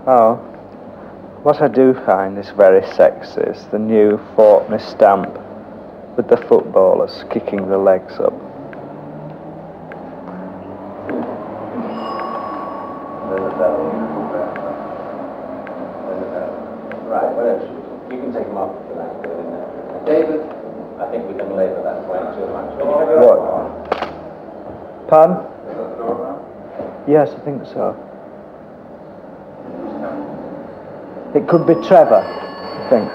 Oh, what I do find is very sexy is the new Hockney stamp with the footballers kicking the legs up. Right, well, you can take them off for that. David, I think we can labour that point too much. What? Pardon? Yes, I think so. It could be Trevor, I think.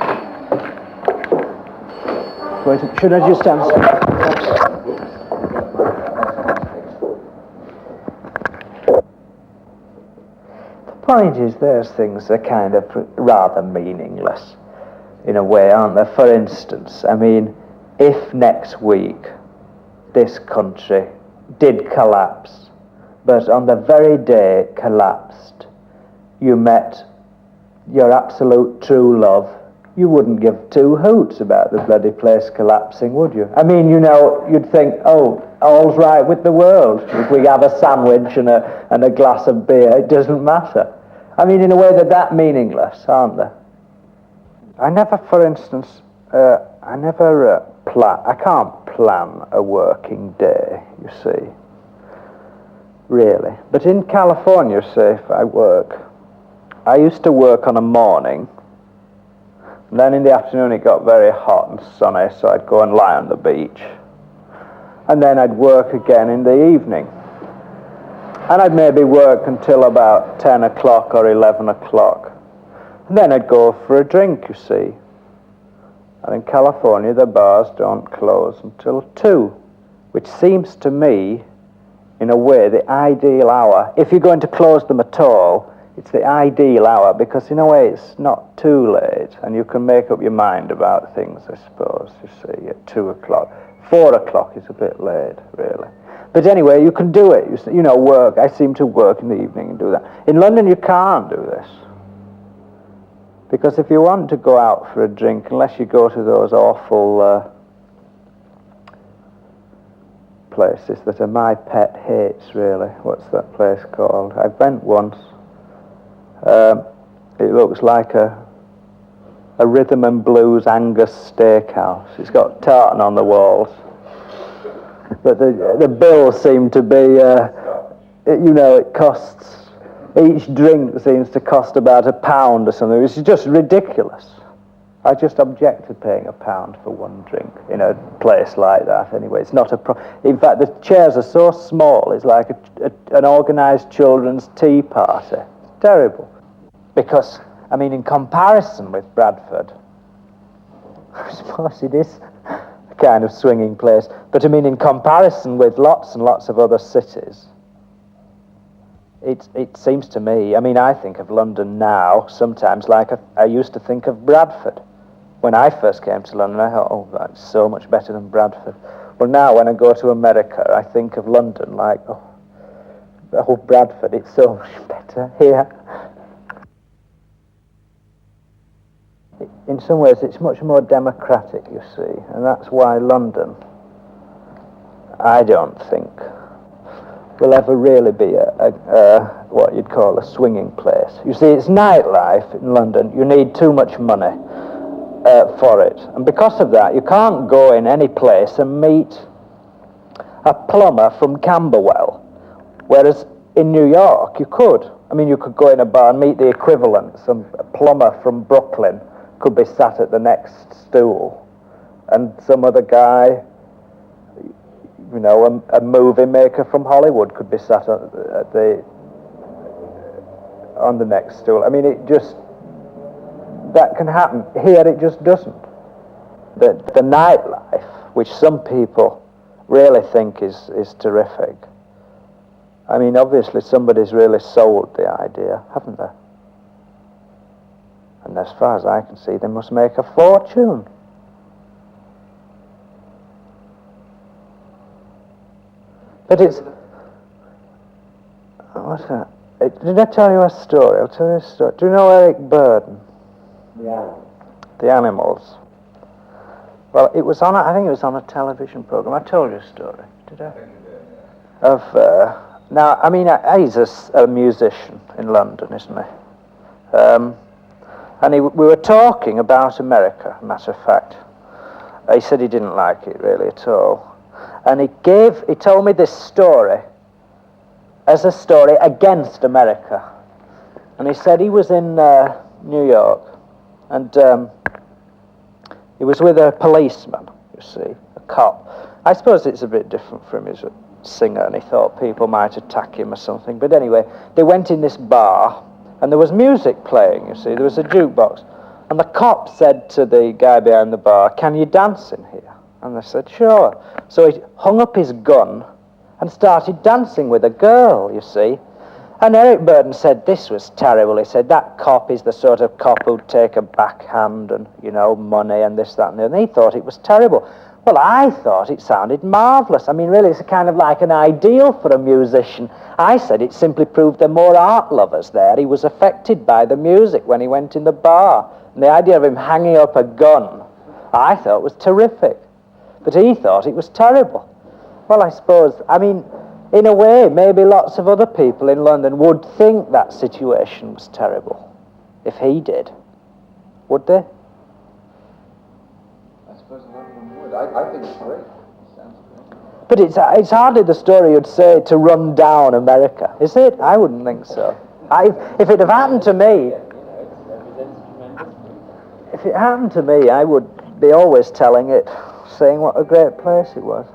Wait, should I just answer? The point is, those things are kind of rather meaningless, in a way, aren't they? For instance, I mean, if next week this country did collapse, but on the very day it collapsed, you met your absolute true love, you wouldn't give two hoots about the bloody place collapsing, would you? I mean, you know, you'd think, oh, all's right with the world. If we have a sandwich and a glass of beer, it doesn't matter. I mean, in a way, they're that meaningless, aren't they? I never, for instance, I can't plan a working day, you see, really. But in California, say, if I work, I used to work on a morning, and then in the afternoon it got very hot and sunny, so I'd go and lie on the beach. And then I'd work again in the evening. And I'd maybe work until about 10 o'clock or 11 o'clock. And then I'd go for a drink, you see. And in California, the bars don't close until 2, which seems to me, in a way, the ideal hour. If you're going to close them at all, it's the ideal hour, because in a way it's not too late, and you can make up your mind about things, I suppose, you see, at 2 o'clock. 4 o'clock is a bit late, really. But anyway, you can do it. You know, work. I seem to work in the evening and do that. In London, you can't do this. Because if you want to go out for a drink, unless you go to those awful places that are my pet hates, really. What's that place called? I went once. It looks like a rhythm and blues Angus steakhouse. It's got tartan on the walls, but the bill seemed to be, you know, it costs, each drink seems to cost about £1 or something. It's just ridiculous. I just object to paying £1 for one drink in a place like that. Anyway, it's not in fact, the chairs are so small. It's like an organised children's tea party. It's terrible. Because, I mean, in comparison with Bradford, I suppose it is a kind of swinging place, but I mean, in comparison with lots and lots of other cities, it seems to me, I mean, I think of London now sometimes like I used to think of Bradford. When I first came to London, I thought, oh, that's so much better than Bradford. Well, now when I go to America, I think of London like, oh, Bradford, it's so much better here. In some ways, it's much more democratic, you see, and that's why London, I don't think, will ever really be what you'd call a swinging place. You see, it's nightlife in London. You need too much money for it, and because of that, you can't go in any place and meet a plumber from Camberwell, whereas in New York, you could. I mean, you could go in a bar and meet the equivalent, some plumber from Brooklyn could be sat at the next stool, and some other guy, you know, a movie maker from Hollywood could be sat on the next stool. I mean, that can happen. Here it just doesn't. The nightlife, which some people really think is terrific, I mean, obviously somebody's really sold the idea, haven't they? And as far as I can see, they must make a fortune. But it's... What's that? Did I tell you a story? I'll tell you a story. Do you know Eric Burden? Yeah. The Animals. Well, it was on, I think it was on a television program. I told you a story, did I? Of, now, I mean, he's a musician in London, isn't he? And we were talking about America, matter of fact. He said he didn't like it really at all. And he told me this story as a story against America. And he said he was in New York, and he was with a policeman, you see, a cop. I suppose it's a bit different from his singer, and he thought people might attack him or something. But anyway, they went in this bar, and there was music playing, you see. There was a jukebox. And the cop said to the guy behind the bar, "Can you dance in here?" And they said, "Sure." So he hung up his gun and started dancing with a girl, you see. And Eric Burden said this was terrible. He said, that cop is the sort of cop who'd take a backhand and, money and this, that, and the other. And he thought it was terrible. Well, I thought it sounded marvellous. I mean, really, it's kind of like an ideal for a musician. I said it simply proved there are more art lovers there. He was affected by the music when he went in the bar. And the idea of him hanging up a gun, I thought was terrific. But he thought it was terrible. Well, I suppose, in a way, maybe lots of other people in London would think that situation was terrible, if he did. Would they? I suppose a lot of them would. I think it's great. It sounds great. But it's hardly the story you'd say to run down America, is it? I wouldn't think so. If it had happened to me, if it happened to me, I would be always telling it, saying what a great place it was.